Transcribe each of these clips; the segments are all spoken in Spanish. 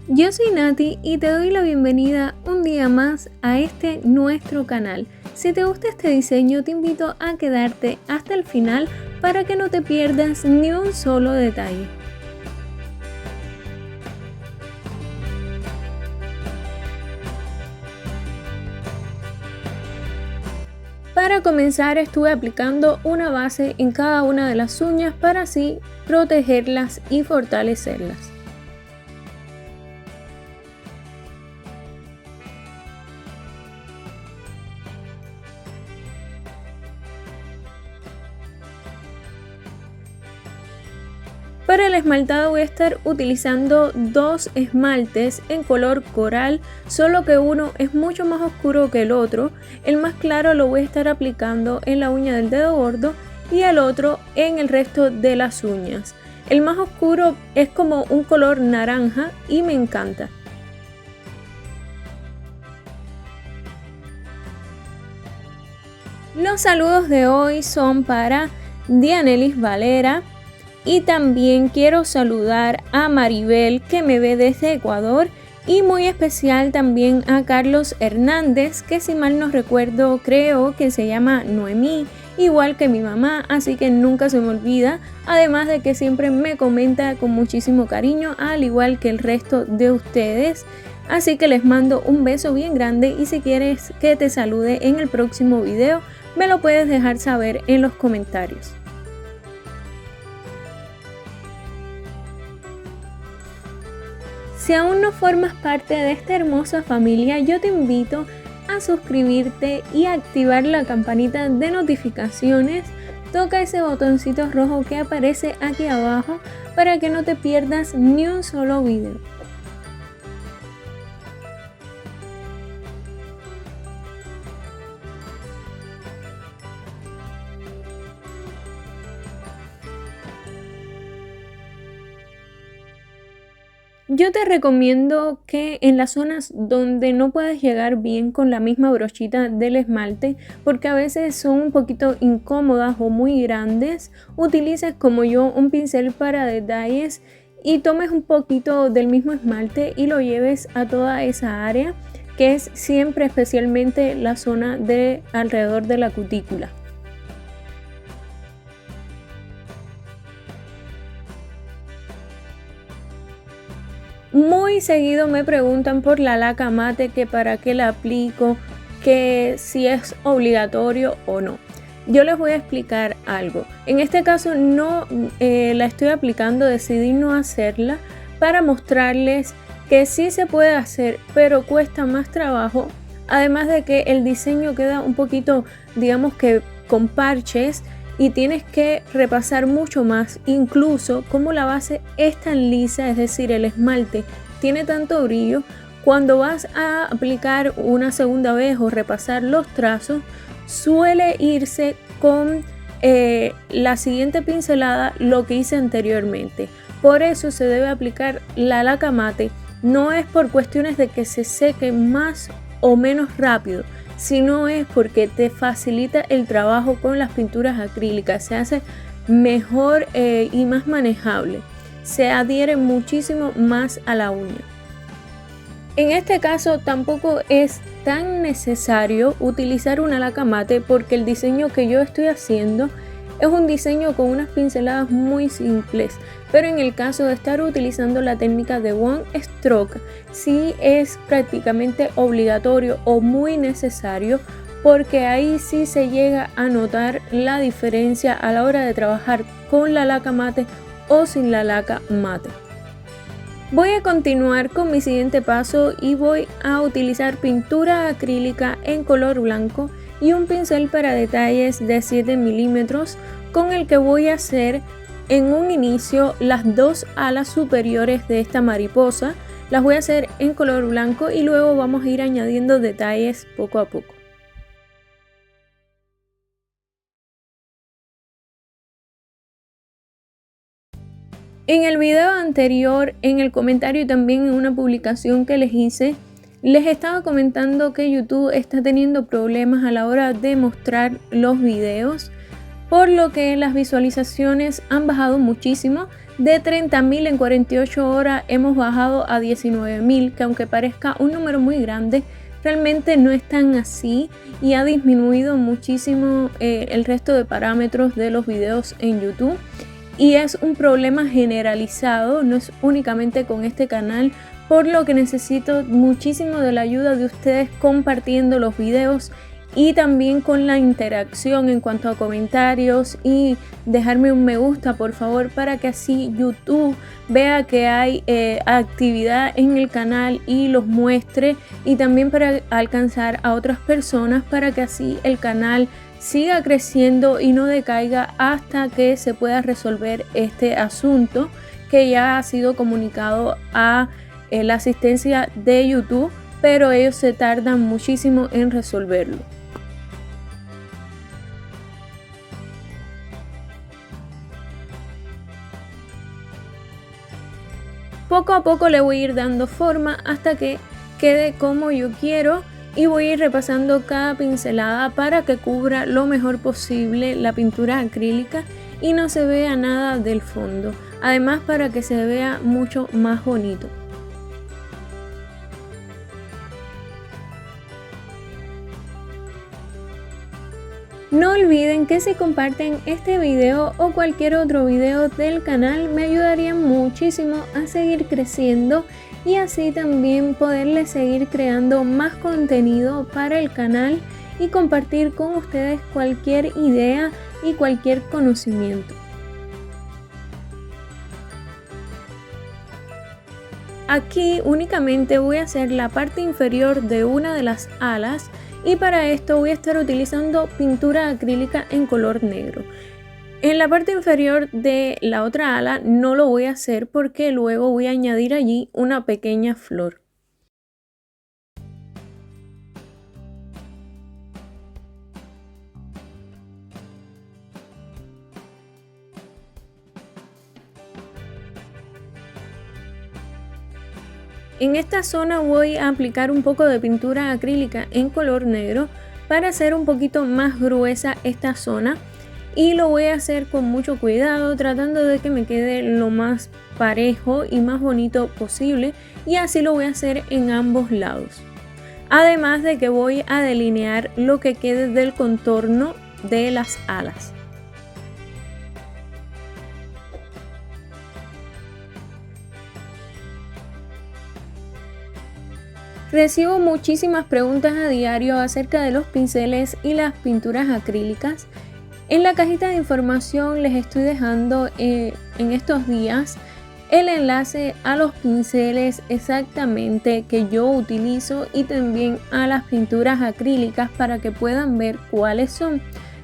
Yo soy Nati y te doy la bienvenida un día más a nuestro canal. Si te gusta este diseño, te invito a quedarte hasta el final para que no te pierdas ni un solo detalle. Para comenzar, estuve aplicando una base en cada una de las uñas para así protegerlas y fortalecerlas. Para el esmaltado voy a estar utilizando dos esmaltes en color coral, solo que uno es mucho más oscuro que el otro. El más claro lo voy a estar aplicando en la uña del dedo gordo y el otro en el resto de las uñas. El más oscuro es como un color naranja y me encanta. Los saludos de hoy son para Dianelis Valera. Y también quiero saludar a Maribel, que me ve desde Ecuador, y muy especial también a Carlos Hernández, que si mal no recuerdo creo que se llama Noemí, igual que mi mamá, así que nunca se me olvida, además de que siempre me comenta con muchísimo cariño, al igual que el resto de ustedes. Así que les mando un beso bien grande y si quieres que te salude en el próximo video, me lo puedes dejar saber en los comentarios. Si aún no formas parte de esta hermosa familia, yo te invito a suscribirte y activar la campanita de notificaciones. Toca ese botoncito rojo que aparece aquí abajo para que no te pierdas ni un solo video. Yo te recomiendo que en las zonas donde no puedes llegar bien con la misma brochita del esmalte, porque a veces son un poquito incómodas o muy grandes, utilices como yo un pincel para detalles y tomes un poquito del mismo esmalte y lo lleves a toda esa área, que es siempre especialmente la zona de alrededor de la cutícula. Muy seguido me preguntan por la laca mate, que para qué la aplico, que si es obligatorio o no. Yo les voy a explicar algo. En este caso no la estoy aplicando, decidí no hacerla para mostrarles que sí se puede hacer, pero cuesta más trabajo. Además de que el diseño queda un poquito, digamos que con parches, y tienes que repasar mucho más, incluso como la base es tan lisa, es decir, el esmalte tiene tanto brillo, cuando vas a aplicar una segunda vez o repasar los trazos, suele irse con la siguiente pincelada lo que hice anteriormente. Por eso se debe aplicar la laca mate, no es por cuestiones de que se seque más o menos rápido, sino es porque te facilita el trabajo con las pinturas acrílicas, se hace mejor y más manejable, se adhiere muchísimo más a la uña. En este caso tampoco es tan necesario utilizar una laca mate porque el diseño que yo estoy haciendo es un diseño con unas pinceladas muy simples, pero en el caso de estar utilizando la técnica de One Stroke, sí es prácticamente obligatorio o muy necesario, porque ahí sí se llega a notar la diferencia a la hora de trabajar con la laca mate o sin la laca mate. Voy a continuar con mi siguiente paso y voy a utilizar pintura acrílica en color blanco y un pincel para detalles de 7 milímetros con el que voy a hacer en un inicio las dos alas superiores de esta mariposa. Las voy a hacer en color blanco y luego vamos a ir añadiendo detalles poco a poco. En el video anterior, en el comentario y también en una publicación que les hice, les estaba comentando que YouTube está teniendo problemas a la hora de mostrar los videos, por lo que las visualizaciones han bajado muchísimo. De 30.000 en 48 horas hemos bajado a 19.000, que aunque parezca un número muy grande, realmente no es tan así y ha disminuido muchísimo el resto de parámetros de los videos en YouTube. Y es un problema generalizado, no es únicamente con este canal, por lo que necesito muchísimo de la ayuda de ustedes compartiendo los videos y también con la interacción en cuanto a comentarios y dejarme un me gusta por favor, para que así YouTube vea que hay actividad en el canal y los muestre, y también para alcanzar a otras personas, para que así el canal siga creciendo y no decaiga hasta que se pueda resolver este asunto, que ya ha sido comunicado a la asistencia de YouTube, pero ellos se tardan muchísimo en resolverlo. Poco a poco le voy a ir dando forma hasta que quede como yo quiero, y voy a ir repasando cada pincelada para que cubra lo mejor posible la pintura acrílica y no se vea nada del fondo, además para que se vea mucho más bonito. No olviden que si comparten este video o cualquier otro video del canal me ayudarían muchísimo a seguir creciendo y así también poderles seguir creando más contenido para el canal y compartir con ustedes cualquier idea y cualquier conocimiento. Aquí únicamente voy a hacer la parte inferior de una de las alas, y para esto voy a estar utilizando pintura acrílica en color negro. En la parte inferior de la otra ala no lo voy a hacer porque luego voy a añadir allí una pequeña flor. En esta zona voy a aplicar un poco de pintura acrílica en color negro para hacer un poquito más gruesa esta zona, y lo voy a hacer con mucho cuidado, tratando de que me quede lo más parejo y más bonito posible, y así lo voy a hacer en ambos lados. Además de que voy a delinear lo que quede del contorno de las alas. Recibo muchísimas preguntas a diario acerca de los pinceles y las pinturas acrílicas. En la cajita de información les estoy dejando en estos días el enlace a los pinceles exactamente que yo utilizo y también a las pinturas acrílicas para que puedan ver cuáles son.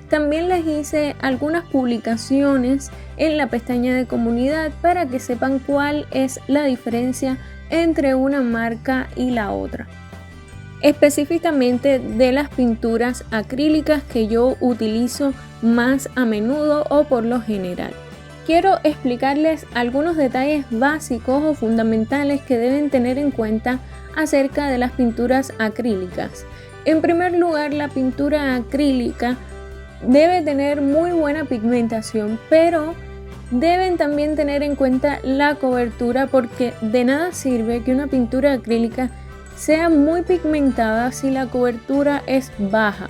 También les hice algunas publicaciones en la pestaña de comunidad para que sepan cuál es la diferencia entre una marca y la otra. Específicamente de las pinturas acrílicas que yo utilizo más a menudo o por lo general. Quiero explicarles algunos detalles básicos o fundamentales que deben tener en cuenta acerca de las pinturas acrílicas. En primer lugar, la pintura acrílica debe tener muy buena pigmentación, pero deben también tener en cuenta la cobertura, porque de nada sirve que una pintura acrílica sea muy pigmentada si la cobertura es baja.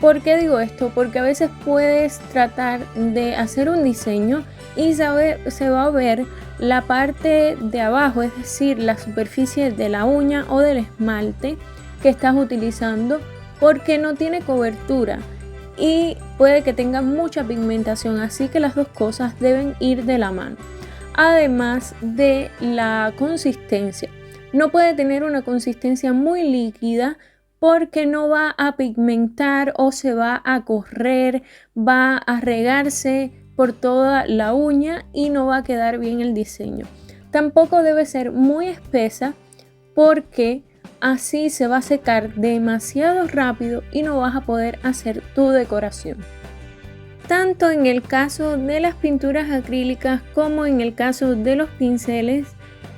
¿Por qué digo esto? Porque a veces puedes tratar de hacer un diseño y se va a ver la parte de abajo, es decir, la superficie de la uña o del esmalte que estás utilizando, porque no tiene cobertura y puede que tenga mucha pigmentación, así que las dos cosas deben ir de la mano. Además de la consistencia, no puede tener una consistencia muy líquida porque no va a pigmentar o se va a correr, va a regarse por toda la uña y no va a quedar bien el diseño. Tampoco debe ser muy espesa porque así se va a secar demasiado rápido y no vas a poder hacer tu decoración. Tanto en el caso de las pinturas acrílicas como en el caso de los pinceles,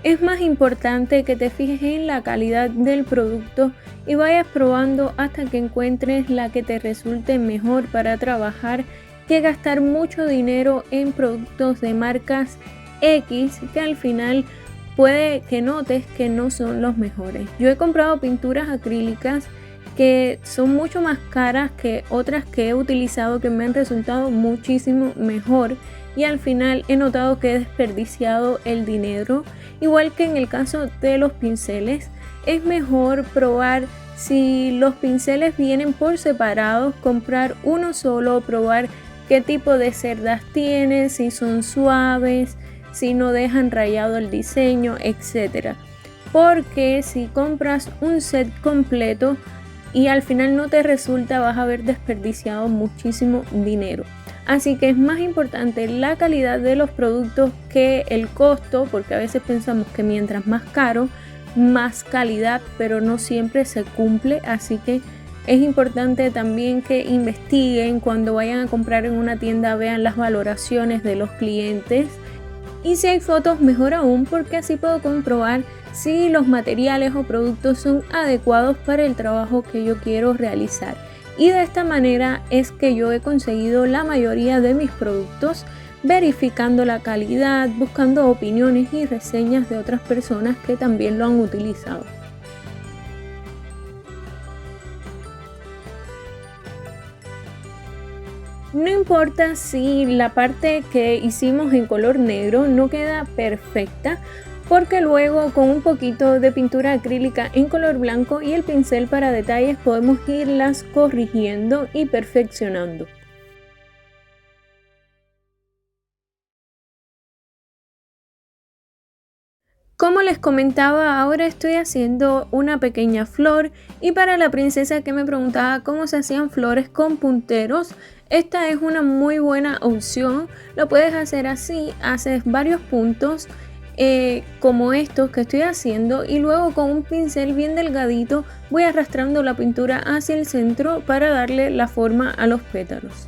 es más importante que te fijes en la calidad del producto y vayas probando hasta que encuentres la que te resulte mejor para trabajar, que gastar mucho dinero en productos de marcas X que al final puede que notes que no son los mejores. Yo he comprado pinturas acrílicas que son mucho más caras que otras que he utilizado que me han resultado muchísimo mejor y al final he notado que he desperdiciado el dinero. Igual que en el caso de los pinceles, es mejor probar si los pinceles vienen por separados, comprar uno solo, probar qué tipo de cerdas tiene, si son suaves, si no dejan rayado el diseño, etc. Porque si compras un set completo y al final no te resulta, vas a haber desperdiciado muchísimo dinero. Así que es más importante la calidad de los productos que el costo, porque a veces pensamos que mientras más caro, más calidad, pero no siempre se cumple. Así que es importante también que investiguen cuando vayan a comprar en una tienda, vean las valoraciones de los clientes y si hay fotos mejor aún, porque así puedo comprobar si los materiales o productos son adecuados para el trabajo que yo quiero realizar. Y de esta manera es que yo he conseguido la mayoría de mis productos, verificando la calidad, buscando opiniones y reseñas de otras personas que también lo han utilizado. No importa si la parte que hicimos en color negro no queda perfecta, porque luego con un poquito de pintura acrílica en color blanco y el pincel para detalles podemos irlas corrigiendo y perfeccionando. Como les comentaba, ahora estoy haciendo una pequeña flor y para la princesa que me preguntaba cómo se hacían flores con punteros, esta es una muy buena opción. Lo puedes hacer así, haces varios puntos como estos que estoy haciendo y luego con un pincel bien delgadito voy arrastrando la pintura hacia el centro para darle la forma a los pétalos.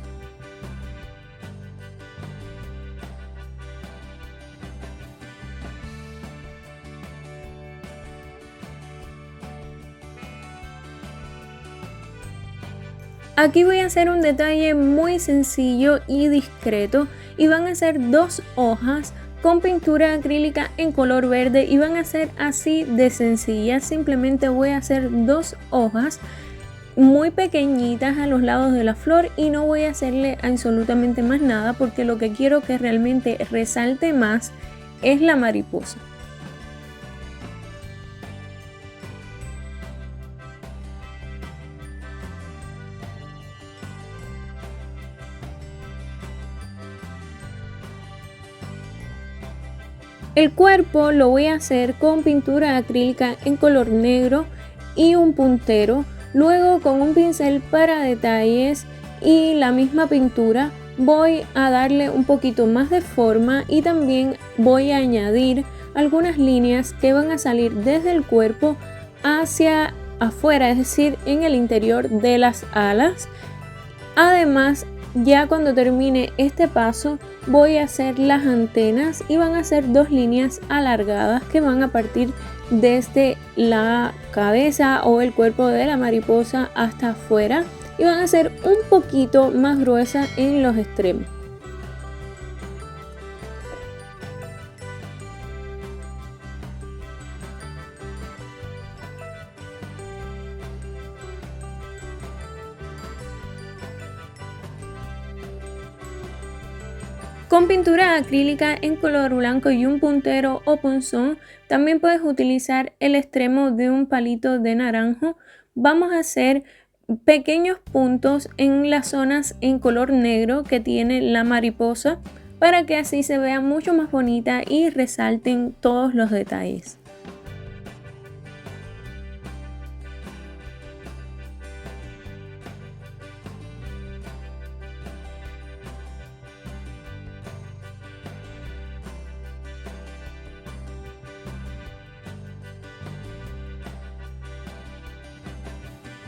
Aquí voy a hacer un detalle muy sencillo y discreto y van a ser dos hojas con pintura acrílica en color verde y van a ser así de sencillas. Simplemente voy a hacer dos hojas muy pequeñitas a los lados de la flor y no voy a hacerle absolutamente más nada porque lo que quiero que realmente resalte más es la mariposa. El cuerpo lo voy a hacer con pintura acrílica en color negro y un puntero. Luego con un pincel para detalles y la misma pintura voy a darle un poquito más de forma y también voy a añadir algunas líneas que van a salir desde el cuerpo hacia afuera, es decir, en el interior de las alas. Además, ya cuando termine este paso voy a hacer las antenas y van a ser dos líneas alargadas que van a partir desde la cabeza o el cuerpo de la mariposa hasta afuera y van a ser un poquito más gruesas en los extremos. Con pintura acrílica en color blanco y un puntero o punzón, también puedes utilizar el extremo de un palito de naranjo. Vamos a hacer pequeños puntos en las zonas en color negro que tiene la mariposa para que así se vea mucho más bonita y resalten todos los detalles.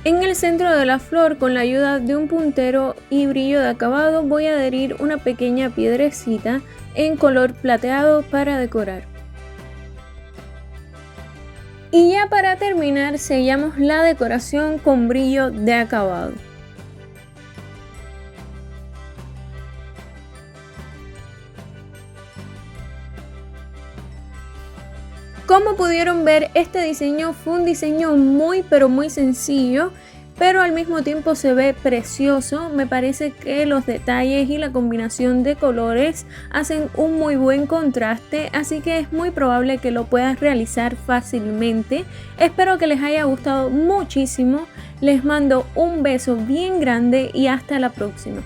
En el centro de la flor, con la ayuda de un puntero y brillo de acabado, voy a adherir una pequeña piedrecita en color plateado para decorar. Y ya para terminar, sellamos la decoración con brillo de acabado. Como pudieron ver, este diseño fue un diseño muy pero muy sencillo, pero al mismo tiempo se ve precioso. Me parece que los detalles y la combinación de colores hacen un muy buen contraste, así que es muy probable que lo puedas realizar fácilmente. Espero que les haya gustado muchísimo. Les mando un beso bien grande y hasta la próxima.